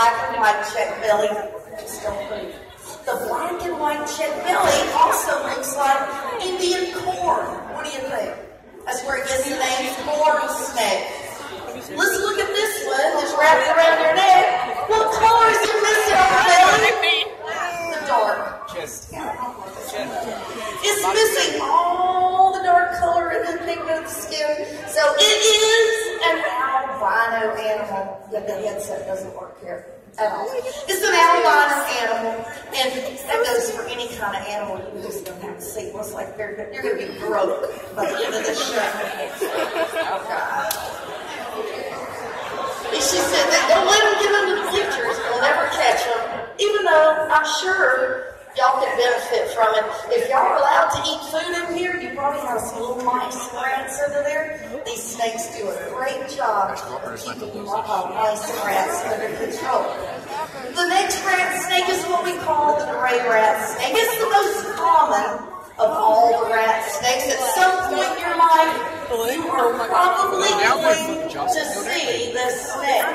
black and white check belly. Just don't move. The black and white check belly also looks like Indian corn. What do you think? That's where it gets the name corn snake. Let's look at this one that's wrapped around your neck. What color is it missing on the belly? The dark. It's missing all the dark color and the pigment of the skin. So it is an albino animal. The headset doesn't work here at all. It's an albino animal, and that goes for any kind of animal. You just don't have to see. It looks like you're going to be broke by the end of the show. Oh, God. She said that don't let them get into the pictures. They'll never catch them. Even though I'm sure y'all can benefit from it. If y'all are allowed to eat food in here, you probably have some little mice and rats over there. These snakes do a great job of keeping mice and rats under control. The next rat snake is what we call the gray rat snake. It's the most common of all the rat snakes. At some point in your life, you are probably going to see this snake.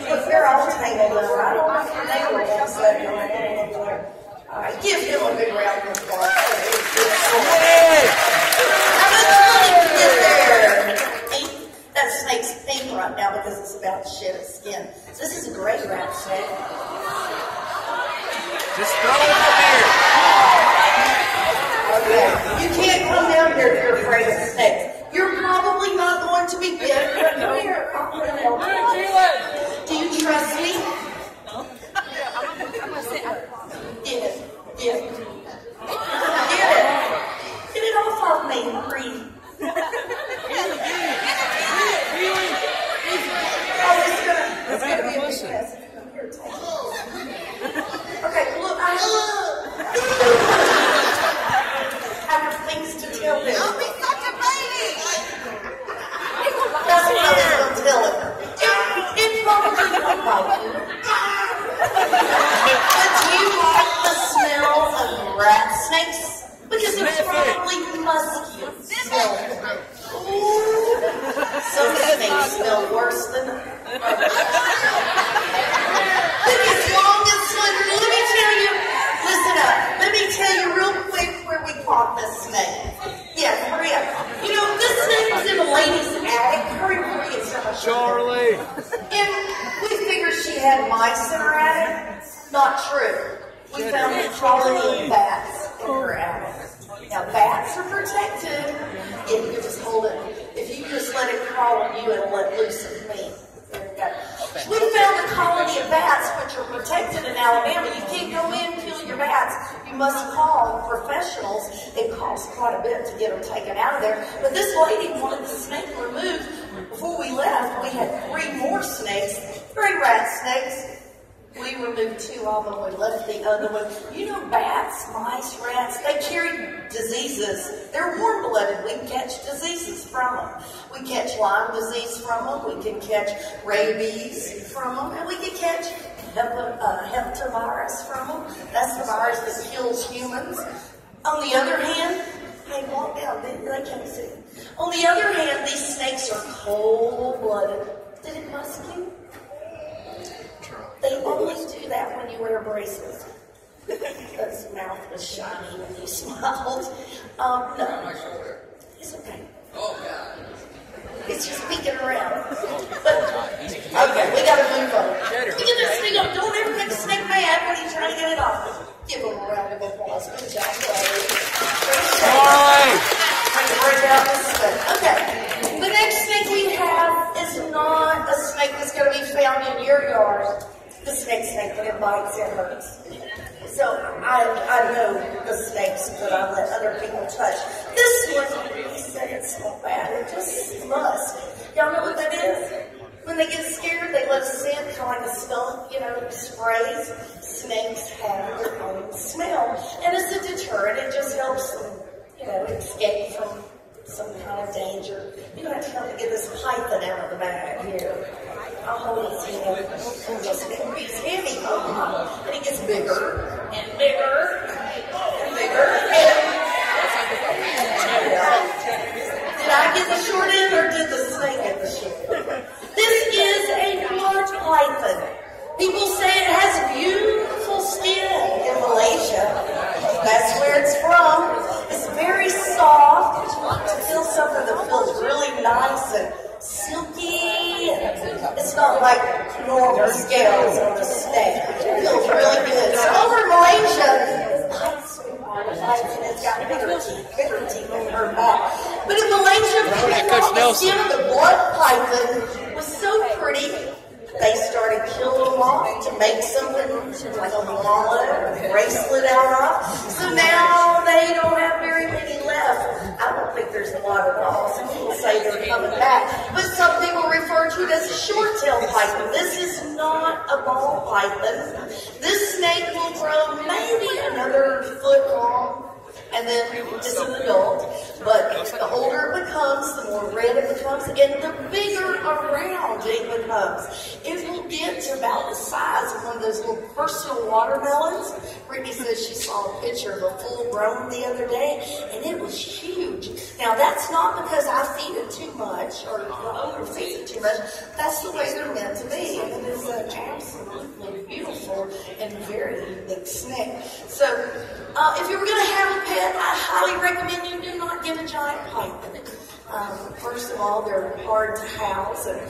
Look, they're all tangled up. I don't know if your neighbor wants that. All right, give him a big round of applause. How much money can get there? That snake's pink right now because it's about to shed its skin. This is a great rat snake. Just throw it up here. Okay, you can't come down here if you're afraid of snakes. You're probably not going to be bit, but come here. I'll put an elbow on it. Do you trust me? Get it. Get it. Get it. Get it off of me. Breathe. Oh, it's gonna be a big mess. Okay, look, I have things to tell them. Don't be such a baby! That's what I was going to tell him. It probably won't bite you. But do you like the smell of rat snakes? Because they're probably musky smelling. Ooh. Some snakes smell worse than others. As long as slippery. Let me tell you, listen up. Let me tell you real quick where we caught this snake. Yeah, hurry up. You know, this snake was in a lady's attic. Hurry, it's so much. Charlie. And we figured she had mice in her attic. Not true. We found a colony of bats in her attic. Now, bats are protected if you just hold it. If you just let it crawl on you, it'll let loose of me. There you go. We found a colony of bats which are protected in Alabama. You can't go in, kill your bats. You must call professionals. It costs quite a bit to get them taken out of there. But this lady wanted the snake removed. Before we left, we had 3 more snakes, 3 rat snakes. We removed 2 of them. We left the other one. You know, bats, mice, rats, they carry diseases. They're warm-blooded. We can catch diseases from them. We catch Lyme disease from them. We can catch rabies from them. And we can catch hepatovirus from them. That's the virus that kills humans. On the other hand, they walk down. They can't see. On the other hand, these snakes are cold-blooded. Did it musk you? They only do that when you wear braces. His mouth was shiny when you smiled. No. It's okay. It's just peeking around. But, okay, we gotta move on. Get this thing up. Don't ever get the snake mad when he's trying to get it off. Give him a round of applause. Good job, Charlie. Trying to break out this snake. Okay. The next snake we have is not a snake that's going to be found in your yard. The snake, when it bites, it hurts. So I know the snakes, but I let other people touch. This one, he said it's so bad. It just musk. Y'all know what that is? When they get scared, they let scent, kind of like a skunk, sprays. Snakes have their own smell. And it's a deterrent. It just helps them, escape from some kind of danger. You don't have to come to get this python out of the bag here. I'll hold his hand. He's heavy. And he gets bigger and bigger and bigger. Did I get the short end or did the snake get the short end? This is a blood python. People That's where it's from. It's very soft. You want to feel something that feels really nice and silky. It's not like normal scales on a snake. It feels really good. So over in Malaysia, it's got bigger teeth in her mouth. But in Malaysia, the skin of the blood python was so pretty, they started killing them off to make something like a wallet or a bracelet out of. So now they don't have very many left. I don't think there's a lot at all. Some people say they're coming back. But some people refer to it as a short-tailed python. This is not a ball python. This snake will grow maybe another foot long. And then it's an adult, but the older it becomes, the more red it becomes, and the bigger around it becomes. It will get to about the size of one of those little personal watermelons. Brittany says she saw a picture of a full-grown the other day, and it was huge. Now, that's not because I feed it too much, or the owner feeds it too much. That's the way they're meant to be, and it is an absolutely beautiful and very unique snake. So, if you were going to have a pet, I highly recommend you do not get a giant python. First of all, they're hard to house and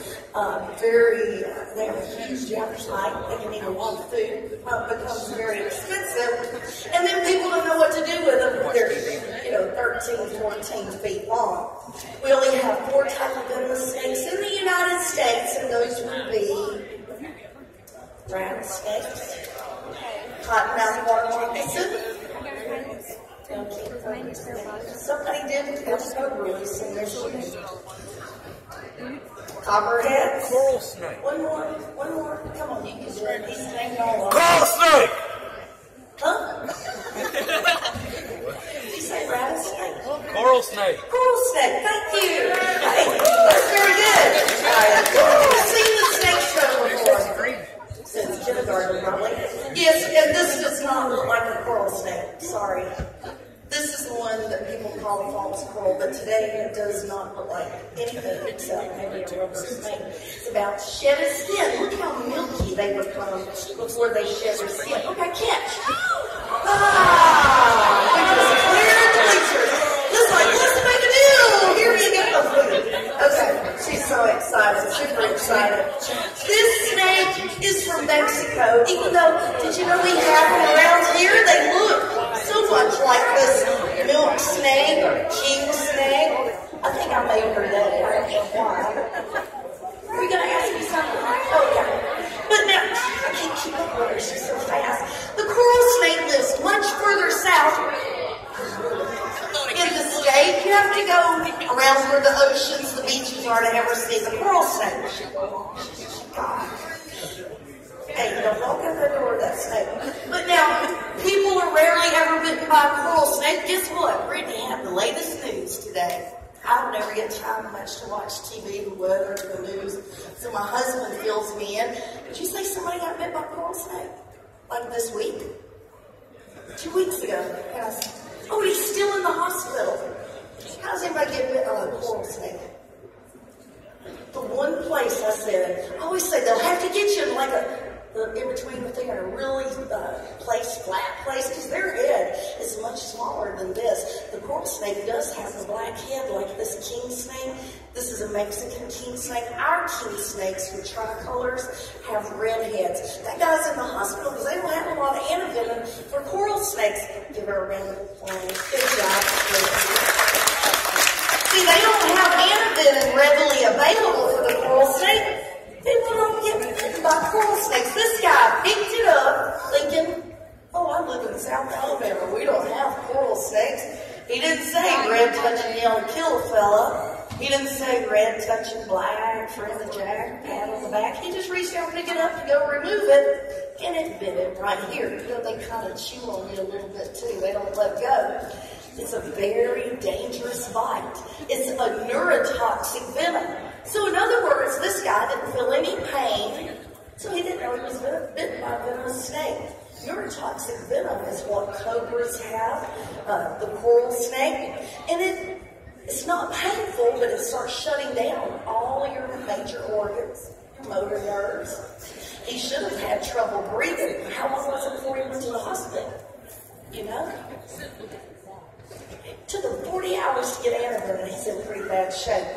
they have a huge appetite. They can eat a lot of food. It becomes very expensive. And then people don't know what to do with them. They're 13, 14 feet long. We only have 4 types of venomous snakes in the United States, and those would be rattlesnakes, cottonmouth water moccasin. Somebody did a release in their shoes. Copperheads. Coral snake. One more. Come on, you can do it. He's hanging all over. Coral snake! Huh? Did you say rattlesnake? Coral snake. Coral snake, thank you. Hey, that's very good. I've seen the snake show before. Since kindergarten, probably. Yes, and this does not look like a coral snake. Sorry. This is the one that people call false coral, but today it does not look like anything except maybe a rubber snake. It's about to shed its skin. Look how milky they become before they shed their skin. Okay, catch. We just cleared the bleachers. Let's make a deal. Here you go. Okay, she's so excited, super excited. This snake is from Mexico. Even though, did you know we have them around here? They look so much like this milk snake or king snake. I think I made her that. I don't know why. Are you going to ask me something? Okay. But now, I can't keep up with her. She's so fast. The coral snake lives much further south in the state. You have to go around where the oceans, the beaches are to ever see the coral snake. God. Hey, don't walk out the door of that snake. But now, people are rarely ever bitten by a coral snake. Guess what? Brittany had the latest news today. I don't ever get time much to watch TV, the weather, the news. So my husband fills me in. Did you say somebody got bit by a coral snake? Like this week? 2 weeks ago. And I said, oh, he's still in the hospital. How does anybody get bit by a coral snake? The one place I said, I always say they'll have to get you in like in between the thing in a really flat place, because their head is much smaller than this. The coral snake does have a black head like this king snake. This is a Mexican king snake. Our king snakes with tricolors have red heads. That guy's in the hospital because they don't have a lot of antivenom for coral snakes. Give her a round of applause. Good job. See, they don't have antivenom readily available for the coral snake. People don't get bitten by coral snakes. This guy picked it up thinking, oh, I live in South Alabama. We don't have coral snakes. He didn't say red touching yellow kill a fella. He didn't say red touching black, friend the jack, pat on the back. He just reached out, picked it up to go remove it, and it bit him right here. You know, they kind of chew on it a little bit too. They don't let go. It's a very dangerous bite. It's a neurotoxic venom. So in other words, this guy didn't feel any pain, so he didn't know he was bitten by a venomous snake. Neurotoxic venom is what cobras have, the coral snake, and it's not painful, but it starts shutting down all your major organs, your motor nerves. He should have had trouble breathing. How long was it before he went to the hospital? you know? It took him 40 hours to get out of it, and he's in pretty bad shape.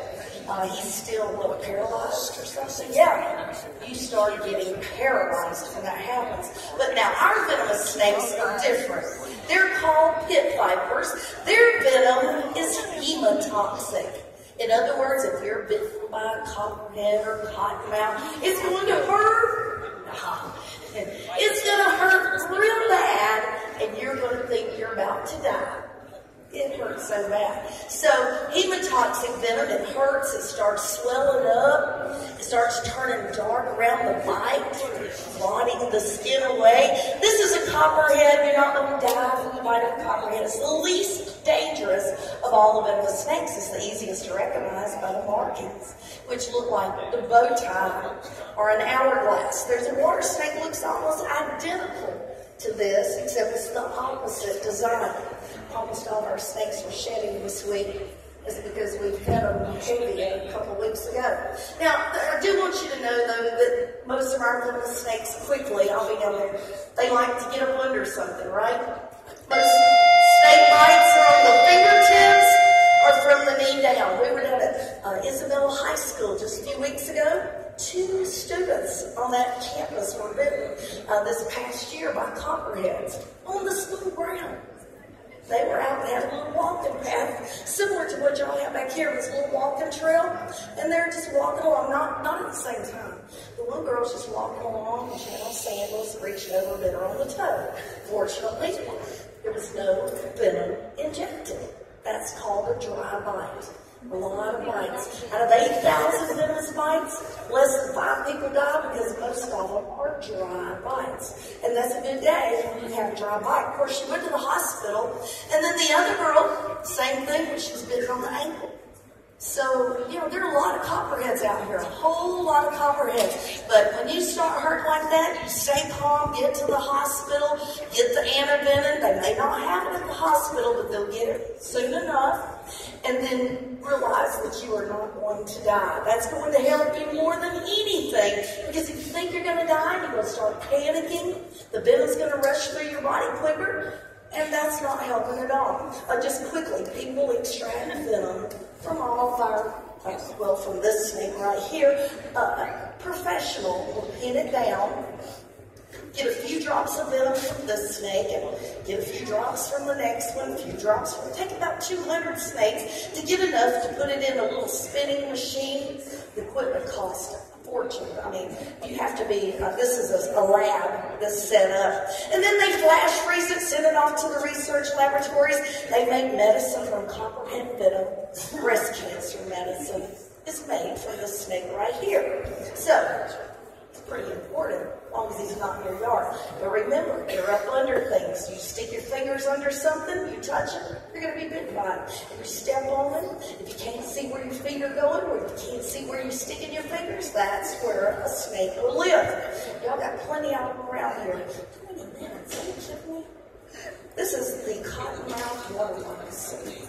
He's still, paralyzed or something? Yeah, you start getting paralyzed when that happens. But now, our venomous snakes are different. They're called pit vipers. Their venom is hemotoxic. In other words, if you're bitten by a copperhead or cottonmouth, it's going to hurt. It's going to hurt real bad, and you're going to think you're about to die. It hurts so bad. So, hemotoxic venom, it hurts, it starts swelling up, it starts turning dark around the bite, blotting the skin away. This is a copperhead. You're not going to die from the bite of a copperhead. It's the least dangerous of all the venomous snakes. It's the easiest to recognize by the markings, which look like the bow tie or an hourglass. There's a water snake that looks almost identical to this, except it's the opposite design. Almost all of our snakes are shedding this week. Is because we've had them heavy a couple weeks ago. Now, I do want you to know, though, that most of our little snakes quickly, I'll be down there, they like to get up under something, right? Most snake bites are on the fingertips or from the knee down. We were down at Isabella High School just a few weeks ago. 2 students on that campus were bitten this past year by copperheads on the school ground. They were out and had a little walking path, similar to what y'all have back here, this little walking trail, and they're just walking along, not at the same time. The one girl's just walking along, and she had on sandals, reached over, bit her on the toe. Fortunately, there was no venom injected. That's called a dry bite. A lot of bites. Out of 8,000 venomous bites, less than 5 people die because most of them are dry bites. And that's a good day when you have a dry bite. Of course, she went to the hospital, and then the other girl, same thing, but she was bitten on the ankle. So, there are a lot of copperheads out here, a whole lot of copperheads. But when you start hurting like that, you stay calm, get to the hospital, get the antivenin. They may not have it at the hospital, but they'll get it soon enough. And then realize that you are not going to die. That's going to help you more than anything. Because if you think you're going to die, you're going to start panicking. The venom's going to rush through your body quicker. And that's not helping at all. Just quickly, people extract venom from all of our, from this snake right here. Professional will pin it down, get a few drops of venom from this snake, and get a few drops from the next one, a few drops from, take about 200 snakes to get enough to put it in a little spinning machine. The equipment costs a fortune. I mean, you have to be, this is a lab that's set up. And then they flash freeze it, send it off to the research laboratories. They make medicine from copperhead venom. Breast cancer medicine is made from this snake right here. So, it's pretty important, as long as he's not in your yard. But remember, you're up under things. You stick your fingers under something, you touch it, you're going to be bitten by it. If you step on it, if you can't see where your feet are going, or if you can't see where you're sticking your fingers, that's where a snake will live. Y'all got plenty of them around here. 20 minutes, are you kidding me? This is the cottonmouth water moccasin.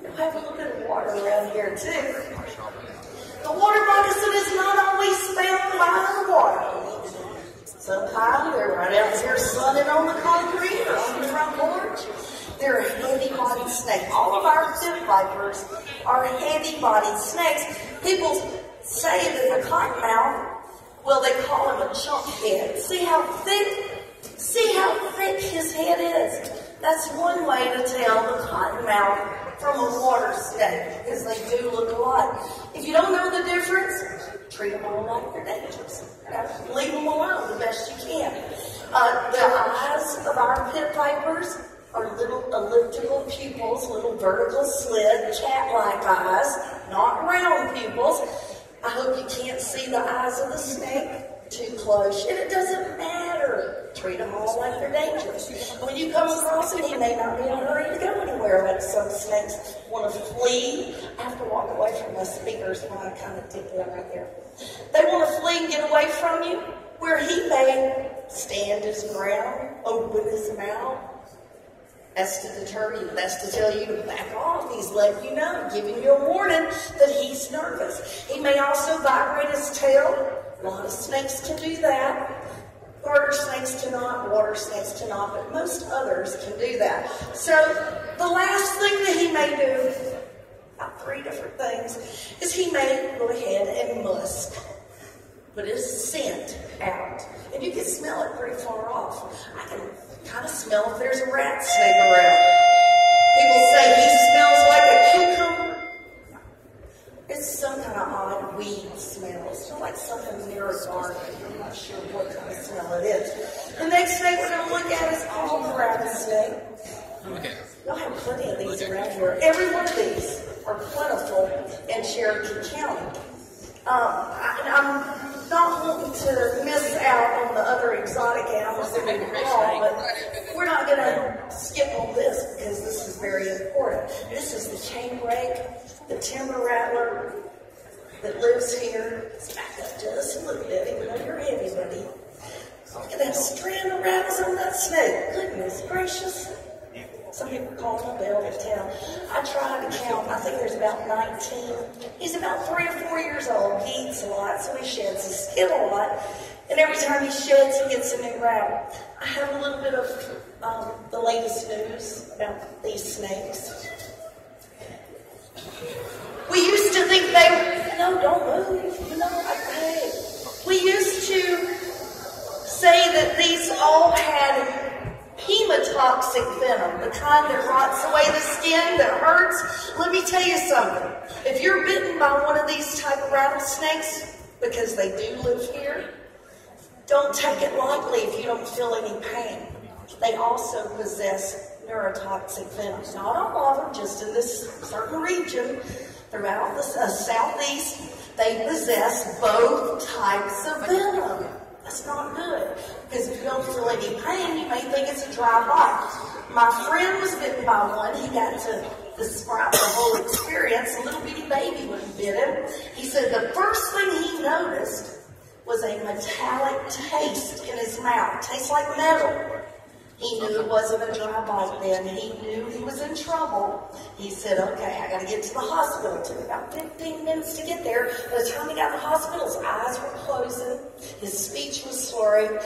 You'll have a little bit of water around here, too. The water moccasin is not always found by the water. Sometimes they're right out here sunning on the concrete or on the front porch. They're a heavy-bodied snake. All of our pit vipers are heavy-bodied snakes. People say that the cottonmouth, well, they call him a chunk head. See how thick his head is? That's one way to tell the cottonmouth from a water snake, because they do look alike. If you don't know the difference, treat them all like they're dangerous. Leave them alone the best you can. The eyes of our pit vipers are little elliptical pupils, little vertical slit, cat-like eyes, not round pupils. I hope you can't see the eyes of the snake too close, and it doesn't matter. Treat them all like they're dangerous. When you come across it, you may not be in a hurry to go anywhere. Like some snakes want to flee. I have to walk away from my speakers when I kind of dip that right there. They want to flee and get away from you, where he may stand his ground, open his mouth. That's to deter you. That's to tell you to back off. He's letting you know, giving you a warning that he's nervous. He may also vibrate his tail. A lot of snakes can do that. Garter snakes cannot, water snakes cannot, but most others can do that. So the last thing that he may do, about 3 different things, is he may go ahead and musk. Put his scent out. And you can smell it pretty far off. I can kind of smell if there's a rat snake around. People say he smells like a cucumber. It's some kind of odd weed smell. It smells like something near a garden. I'm not sure what kind of smell it is. The next snake we're going to look at is called the rattlesnake. Okay. You'll have plenty of these around here. Every one of these are plentiful in Cherokee County. I'm not wanting to miss out on the other exotic animals that we call, but we're not going to skip on this because this is very important. This is the canebrake, the timber rattler that lives here. Let's back up just a little bit, even though you're heavy, buddy. Look at that strand of rattles on that snake. Goodness gracious. Some people call him a velvet tail. I tried to count. I think there's about 19. He's about 3 or 4 years old. He eats a lot, so he sheds his skin a lot. And every time he sheds, he gets a new rattle. I have a little bit of the latest news about these snakes. We used to think they were, no, don't move. Hey. We used to say that these all had hemotoxic venom, the kind that rots away the skin, that hurts. Let me tell you something. If you're bitten by one of these type of rattlesnakes, because they do live here, don't take it lightly if you don't feel any pain. They also possess neurotoxic venom. Not all of them, just in this certain region throughout the southeast, they possess both types of venom. That's not good, because if you don't feel any pain, you may think it's a dry bite. My friend was bitten by one. He got to describe the whole experience. A little bitty baby when he bit him. He said the first thing he noticed was a metallic taste in his mouth. It tastes like metal. He knew it wasn't a dry bite then. He knew he was in trouble. He said, okay, I got to get to the hospital. It took about 15 minutes to get there. By the time he got to the hospital, his eyes were closing, his speech was slurring,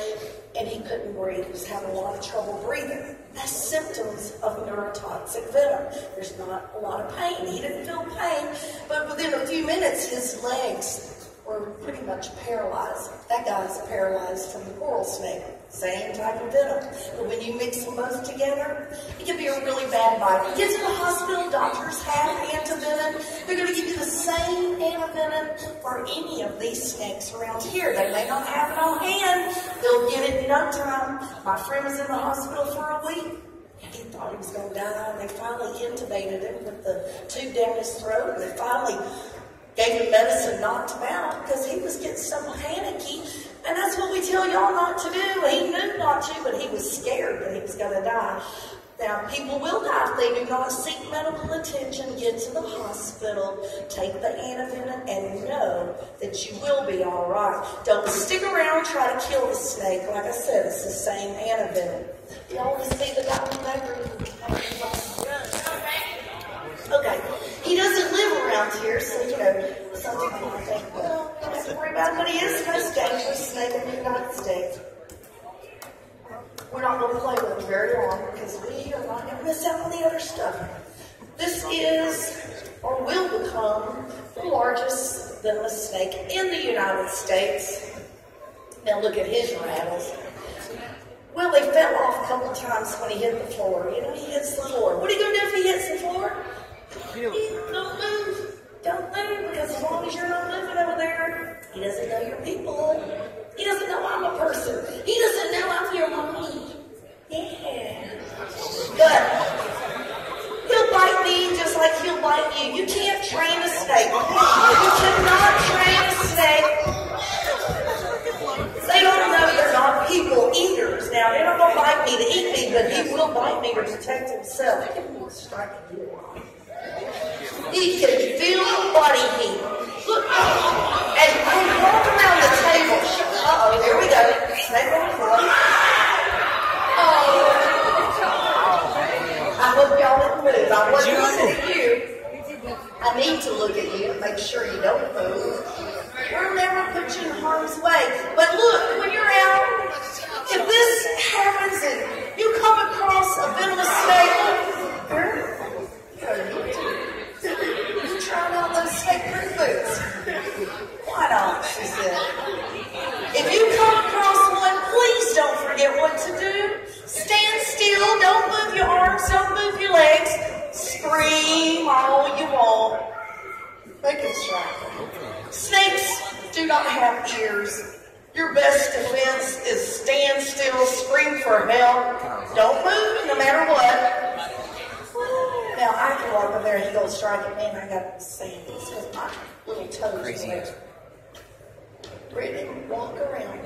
and he couldn't breathe. He was having a lot of trouble breathing. That's symptoms of neurotoxic venom. There's not a lot of pain. He didn't feel pain, but within a few minutes, his legs were pretty much paralyzed. That guy's paralyzed from the coral snake. Same type of venom. But when you mix them both together, it can be a really bad bite. You get to the hospital, doctors have antivenom. They're going to give you the same antivenom for any of these snakes around here. They may not have it on hand. They'll get it in no time. My friend was in the hospital for a week. He thought he was going to die. They finally intubated him with the tube down his throat. And they finally gave him medicine, knocked him out, because he was getting so panicky. And that's what we tell y'all not to do. He knew not to, but he was scared that he was going to die. Now, people will die if they do not seek medical attention. Get to the hospital, take the antivenom, and know that you will be all right. Don't stick around, try to kill the snake. Like I said, it's the same antivenom. You always see the guy in that room. Okay, he doesn't live around here, so, some people think, well, don't have to worry about it, but he is the most dangerous snake in the United States. We're not going to play with him very long, because we are not going to miss out on the other stuff. This is, or will become, the largest venomous snake in the United States. Now look at his rattles. Well, they fell off a couple of times when he hit the floor. He hits the floor. What are you going to do if he hits the floor? Don't move. Don't move, because as long as you're not moving over there, he doesn't know your people. He doesn't know I'm a person. He doesn't know I'm your mommy. Yeah. But he'll bite me just like he'll bite you. You can't train a snake. You cannot train a snake. They don't know they're not people eaters. Now, they're not going to bite me to eat me, but he will bite me to protect himself. He can strike you. He can feel body heat. Look, and walk around the table. Uh-oh, here we go. Snake on the floor. Oh. I hope y'all didn't move. I wasn't looking at you. I need to look at you to make sure you don't move. We'll never put you in harm's way. But look, when you're out it happens and you come across a venomous snake, you're trying out those snake-proof boots. Why not, she said. If you come across one, please don't forget what to do. Stand still, don't move your arms, don't move your legs. Scream all you want. They can strike. Snakes do not have ears. Your best defense is stand still, scream for help. Don't move no matter what. Now I can walk over there and he goes strike at me and I got to say this because my little toes Crazy. are Brittany, walk around.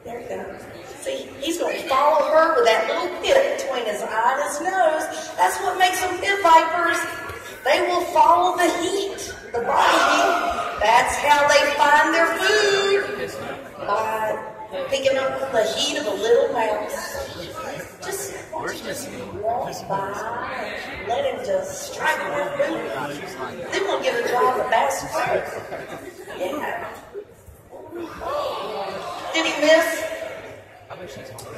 There you go. See, he's going to follow her with that little pit between his eye and his nose. That's what makes them pit vipers. They will follow the heat, the body heat. That's how they find their food. By picking up the heat of a little mouse. Just walk by, let him just strike that food. Then we'll give a job a Bass Pro. Yeah. Did he miss?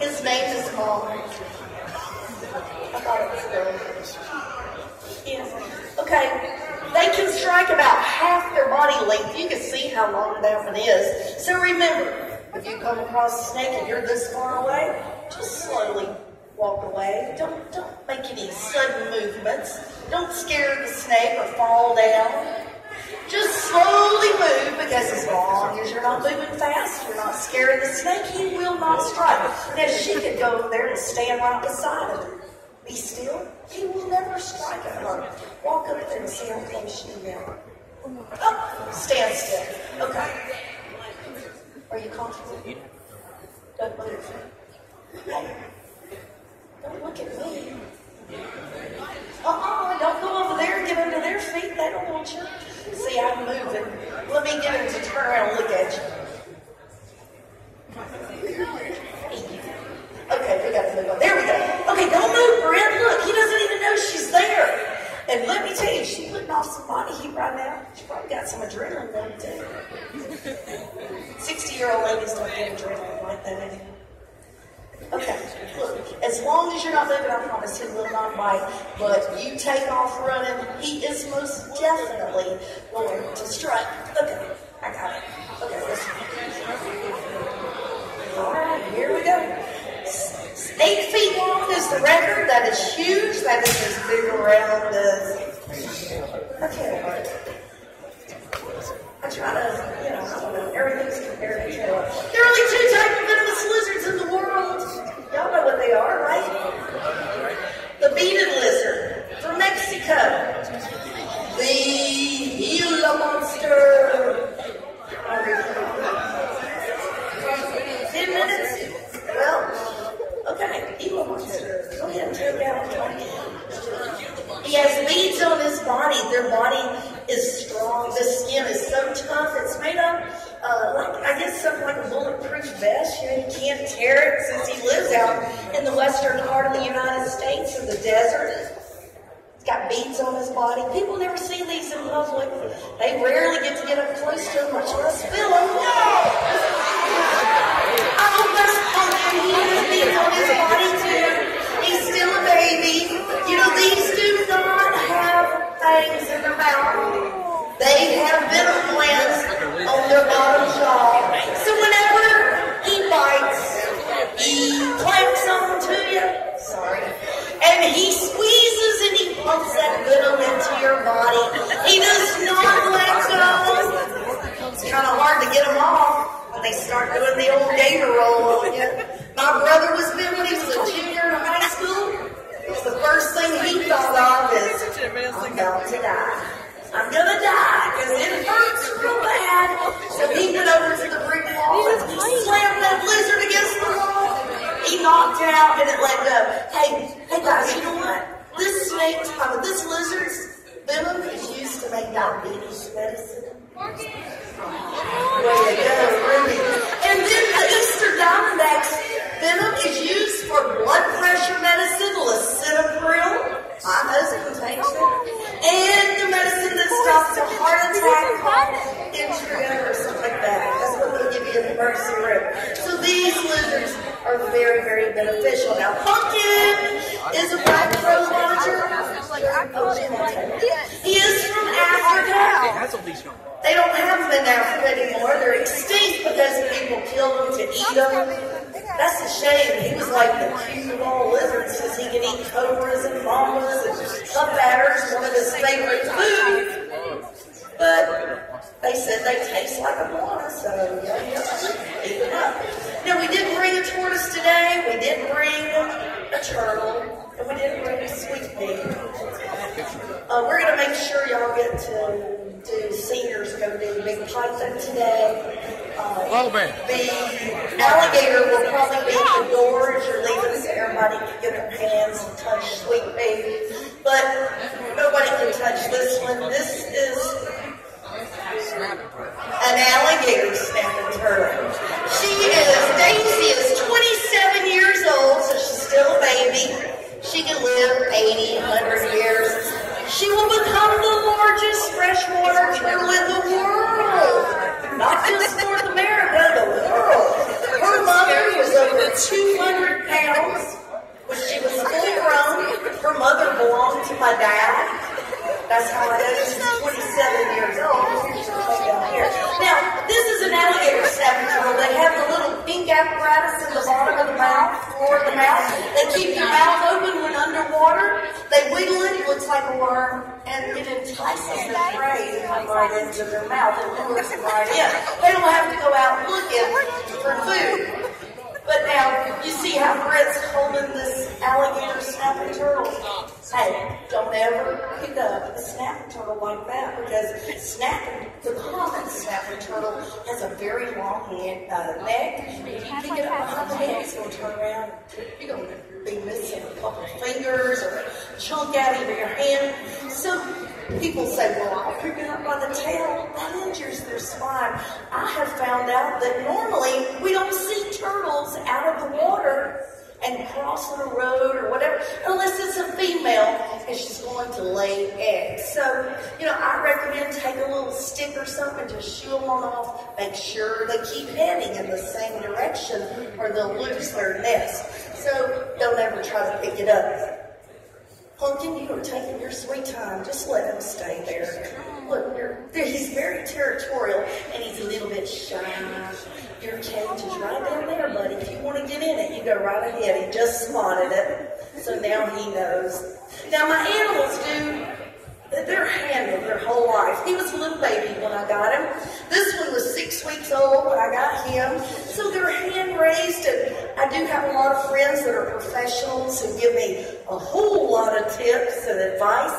His name is Mom. I thought it was good. Yeah. Okay. They can strike about half their body length. You can see how long that one is. So remember, if you come across a snake and you're this far away, just slowly walk away. Don't make any sudden movements. Don't scare the snake or fall down. Just slowly move because as long as you're not moving fast, you're not scaring the snake, he will not strike. Now she could go over there and stand right beside him. Be still. He will never strike at her. Walk up there and see how close you are. Oh, stand still. Okay. Are you comfortable? Don't move. Hey, don't look at me. Don't go over there and get under their feet. They don't want you. See, I'm moving. Let me get him to turn around and look at you. Okay, we got to move on. There we go. Okay, don't move, Brent. Look, he doesn't even know she's there. And let me tell you, she's putting off some body heat right now. She probably got some adrenaline going too. 60-year-old ladies don't get adrenaline like that anymore. Okay, look, as long as you're not moving, I promise he will not bite. But you take off running, he is most definitely going to strike. Okay, I got it. Okay, listen. All right, here we go. 8 feet long is the record. That is huge. That is as big around as... Okay, I try to, I don't know, everything's compared to each other. There are only 2 types of venomous lizards in the world. Y'all know what they are, right? The beaded lizard from Mexico. The Gila monster. 10 minutes? Well, okay, Gila monster. Go ahead and turn down the mic. He has beads on his body. Their body is strong. The skin is so tough. It's made up, something like a bulletproof vest. You can't tear it since he lives out in the western part of the United States in the desert. He's got beads on his body. People never see these in public. They rarely get to get up close to him, much less feel them. No! Oh, there's pumpkin. He has beads on his body too. He's still a baby. These do not have fangs in their mouth. They have venom glands on their bottom jaw. So whenever he bites, he clamps onto you. Sorry. And he squeezes and he pumps that venom into your body. He does not let go. It's kind of hard to get them off when they start doing the old gator roll on you. My brother was bit when he was a junior in high school. The first thing he thought of is, I'm about to die. I'm going to die because it hurts real bad. So he went over to the brick wall and he slammed that lizard against the wall. He knocked it out and it let go. Hey guys, you know what? This lizard's venom is used to make diabetes medicine. Way to go, really. And then the Easter Diamondback's venom is used for blood pressure medicine, lisinopril. My husband takes it. And the medicine that stops a heart attack called Intria or something like that. That's what they'll give you in the emergency room. So these lizards He is from Africa. They don't have them in Africa anymore. They're extinct because people killed them to eat them. That's a shame. He was like the king of all lizards because he could eat cobras and llamas and puff adders, one of his favorite foods. But they said they taste like a iguana, so eat it up. Now, we didn't bring a tortoise today. We didn't bring a turtle. And we didn't bring a sweet pea. We're going to make sure y'all get to do, seniors are going to do the big python today. The alligator will probably be at the door as you're leaving so everybody can get their hands and touch sweet pea. But nobody can touch this one. This is an alligator snapping turtle. Daisy is 27 years old, so she's still a baby. She can live 80, 100 years. She will become the largest freshwater turtle in the world. Not just North America, the world. Her mother was over 200 pounds when she was full grown. Her mother belonged to my dad. That's how I know she's 27 years old. Now, this is an alligator snapping turtle. They have the little pink apparatus in the bottom of the mouth, floor of the mouth. They keep your mouth open when underwater. They wiggle it, it looks like a worm, and it entices the prey to come right into their mouth. It lures them right in. They don't have to go out looking for food. But now, you see how Brett's holding this alligator snapping turtle? Hey, don't ever pick up a snapping turtle like that because the common snapping turtle has a very long neck. If you pick it up behind the head, it's going to turn around. You're going to be missing a couple of fingers or a chunk out of your hand. So people say, well, I'll pick it up by the tail. That injures their spine. I have found out that normally we don't see turtles out of the water and crossing a road or whatever, unless it's a female and she's going to lay eggs. So, I recommend take a little stick or something, just shoo them on off, make sure they keep heading in the same direction or they'll lose their nest. So, don't ever try to pick it up. Pumpkin, you are taking your sweet time. Just let him stay there. Look, he's very territorial, and he's a little bit shy. Your cage is right down there, buddy. If you want to get in it, you go right ahead. He just spotted it, so now he knows. Now, my animals they're handled their whole life. He was a little baby when I got him. This one was 6 weeks old when I got him. So they're hand raised, and I do have a lot of friends that are professionals who give me a whole lot of tips and advice.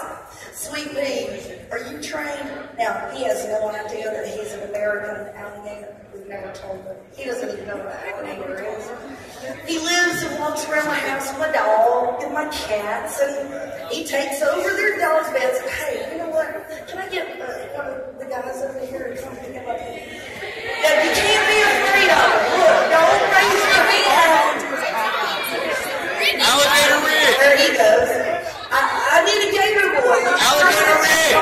Sweet Pea, are you trained? Now, he has no idea that he's an American alligator. We've never told him. He doesn't even know what an alligator is. He lives and walks around my house with my dog and my cats, and he takes over their dog's beds. Hey, you know what? Can I get one of the guys over here to come pick him up? Now, you can't be afraid of him. Look, don't raise your hand. Alligator Rick. There he goes. I need a gator boy. Alligator Rick.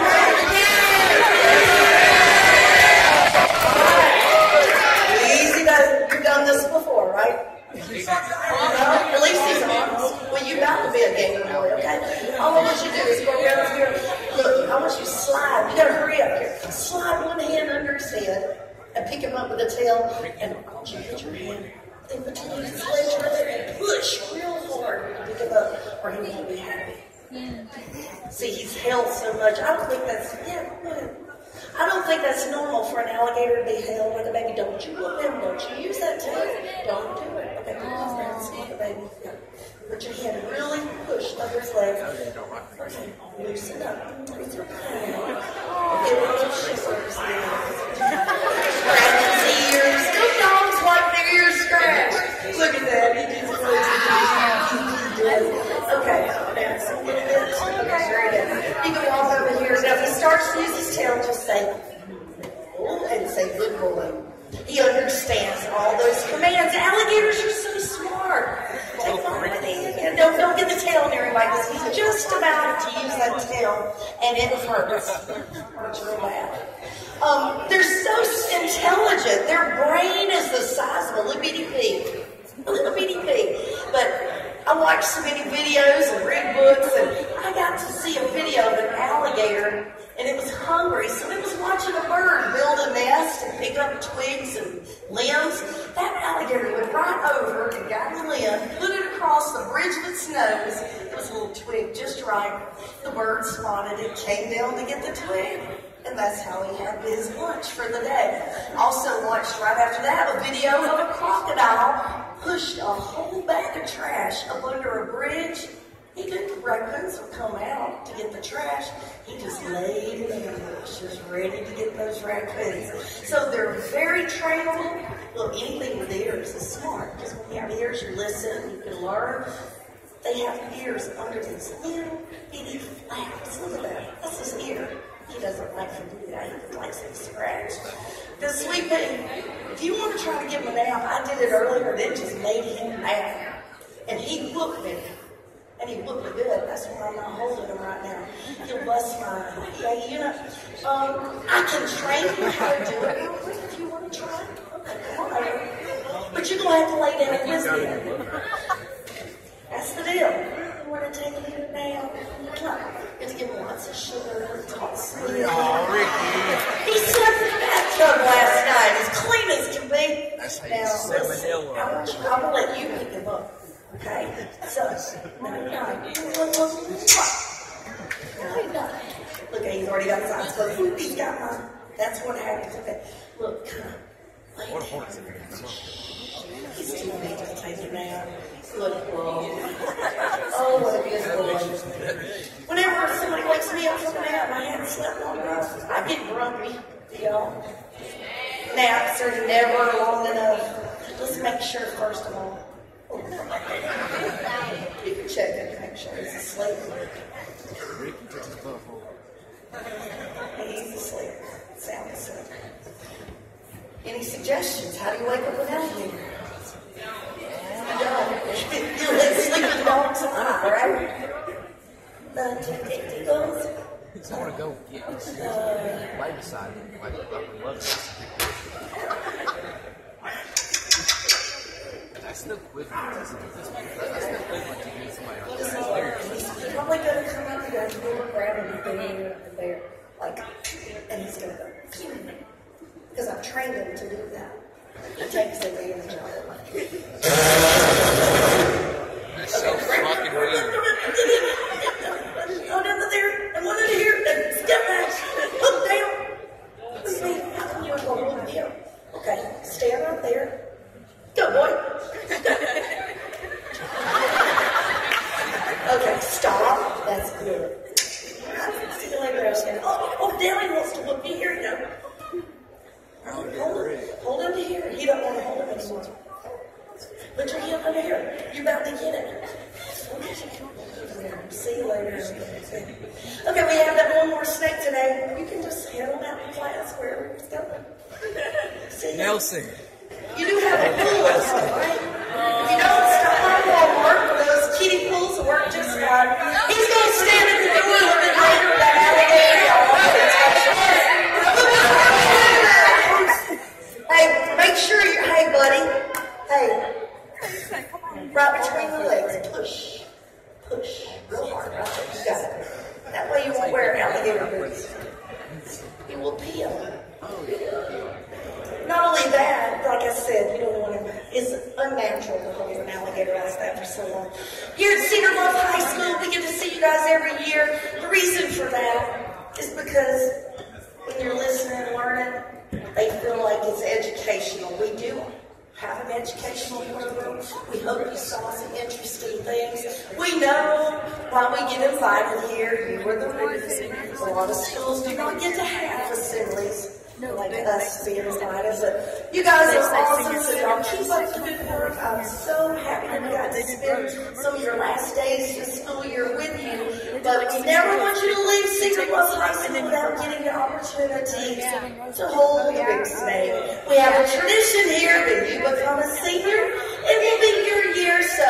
Easy, you've done this before, right? At least he's honest. Well, you got to be a gator boy, okay? All I want you to do is go around here. Look, I want you to slide. You got to hurry up here. Slide one hand under his head and pick him up with the tail. And I want you to put your hand in between his legs right there and push real hard to pick him up, or he won't be happy. See, he's held so much. I don't think that's normal for an alligator to be held with a baby. Don't you look him. Don't you use that tail. Don't do it. Okay, the baby. Yeah. Put your hand really push under his leg. Okay, loosen up. With your hand. Give him a little shivers. Scratch his ears. Those dogs like their ears scratched. Look at that. He just okay. You can walk over here. Now, if he starts to use his tail, just say, and say, good boy. He understands all those commands. Alligators are so smart. Take on it. Don't get the tail near him like this. He's just about to use that tail, and it hurts. Hurts real bad. They're so intelligent. Their brain is the size of a little bitty pig. A little bitty pig. But I watched so many videos and read books, and I got to see a video just right. The bird spotted it, came down to get the twig, and that's how he had his lunch for the day. Also watched right after that a video of a crocodile pushed a whole bag of trash up under a bridge. He knew the raccoons would come out to get the trash. He just laid in ambush, just ready to get those raccoons. So they're very trainable. Look, anything with ears is smart. Because when you have ears, you listen, you can learn. They have ears under these little bitty flaps. Look at that. That's his ear. He doesn't like to do that. He likes to scratch. The sweet pea, if you want to try to give him a nap, I did it earlier, it just made him nap. And he looked at me. And he looked good. That's why I'm not holding him right now. He'll bust my, yeah, you know, I can train you how to do it if you want to try. Okay, come on. But you're going to have to lay down and listen. That's the deal. You want to take him down? Come on. You have to give him lots of sugar. Oh, Ricky. He slept in the bathtub last night, as clean as can be. That's how now, you listen, I'm going to let you pick him up. Okay? So, look, he's already got his eyes closed. He's got mine. That's what happens. Okay. Look, come on. What a horse. He's too big to take him out. Look, oh, what a good boy. Whenever somebody wakes me up from a nap and I haven't slept long enough, I get grumpy, y'all. Naps are never long enough. Let's make sure, first of all. You can check it to make sure he's asleep. He's asleep. Sound asleep. Any suggestions? How do you wake up an alligator? You let sleeping dogs lie, right? The goes. I want to go get this right beside him. Like, I love it. That's no equivalent. That's no equivalent to getting somebody on He's probably going to come up here and go grab him and there, like, and he's going to go, because I've trained him to do that. He takes advantage of it. That's so fucking weird. Go down to there, and one over here, and step back, look down. Look at me, how come you want to go over here? Okay, stand right there. Go, boy. Okay, stop. That's good. See you later, Ashton. Oh, Dally wants to look me. Here you go. Hold him to here. You don't want to hold him anymore. Put your hand under here. You're about to get it. See you later. Okay, we have that one more snake today. You can just head on out in class wherever it's going. See you. Nelson. You do have a pool also, right? If you don't stop by Walmart, those kiddie pools will work just fine. He's going to stand at the door a little bit later with that alligator. Hey, make sure you're, hey, buddy. Hey, right between the legs. Push. Push. Real hard. Right there. You got it. That way you won't wear alligator boots. He will pee on it. Not only that, like I said, you don't want to, it's unnatural to hold an alligator like that for so long. Here at Cedar Bluff High School, we get to see you guys every year. The reason for that is because when you're listening and learning, they feel like it's educational. We do have an educational program. We hope you saw some interesting things. We know why we get invited here. You were the reason. A lot of schools do not get to have assemblies like us being invited, but you guys are awesome, so y'all keep up the good work. I'm so happy that we got to spend some of your last days this school year with you, but we never want you to leave Cedar Bluff High School without getting the opportunity to hold the big snake. We have a tradition here that you become a senior, it will be your year, so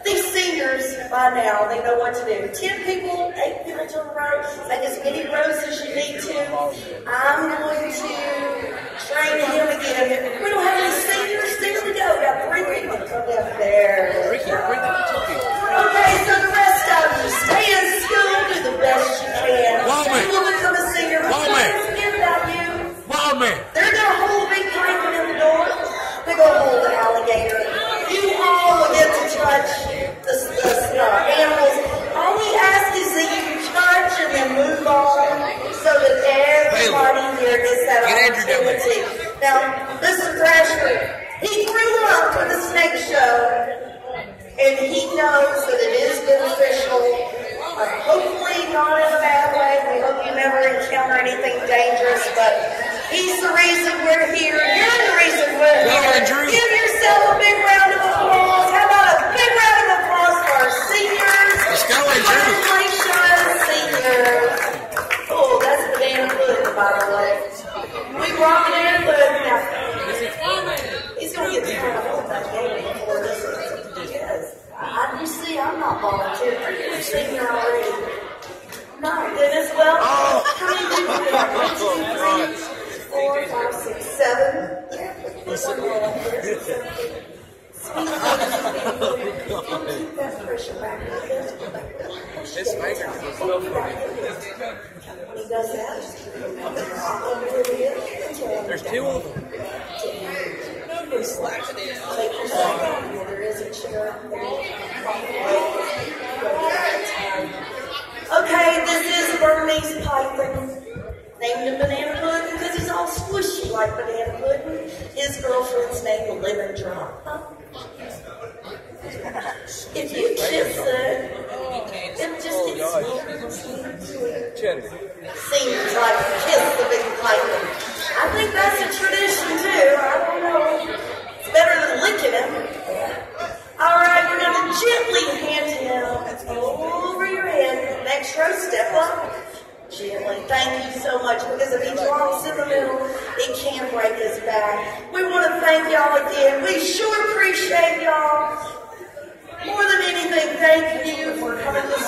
these seniors, by now, they know what to do. 10 people, 8 people to a row, make as many rows as you need to. I'm going to train him again. We don't have any seniors. There we go. Got 3 people. Come down there. Ricky, bring the 2 people. Okay, so the rest of you, stay in school, do the best you can. Walman. You will become a senior. Walman. Forget about you. Walman. They're going to hold a big blanket in the door. They're going to hold the alligator. You all will get to touch the animals. All we ask is Thrasher gets that opportunity. Now, Mr. Thrasher, he grew up with the snake show, and he knows that it is beneficial. Hopefully not in a bad way. We hope you never encounter anything dangerous, but he's the reason we're here. You're the reason we're here. Give yourself a big round of applause. How about a big round of applause for our seniors? Congratulations, seniors. Oh, that's banana pudding, by the way. We rock banana pudding now. He's going to get thrown off that game before this. Yes. You see, I'm not volunteering. You're a senior already. No, then as well. How many people do we have? 1, 2, 3, 4, 5, 6, 7. One more up there. Keep that pressure back. This maker is well for me. When he does that, There's 2 of them. There is a chair up there. Okay, this is Burmese python. Named him Banana Pudding because he's all squishy like banana pudding. His girlfriend's name is Lemon Drop. If you kiss it, it just gets sweet. Seems like you kiss the big python. I think that's a tradition too. I don't know. It's better than licking him. Alright, we're going to gently hand him over your head. Next row, step up. Gently. Thank you so much, because if he drops in the middle, it can break his back. We want to thank y'all again. We sure appreciate y'all. More than anything, thank you for coming to the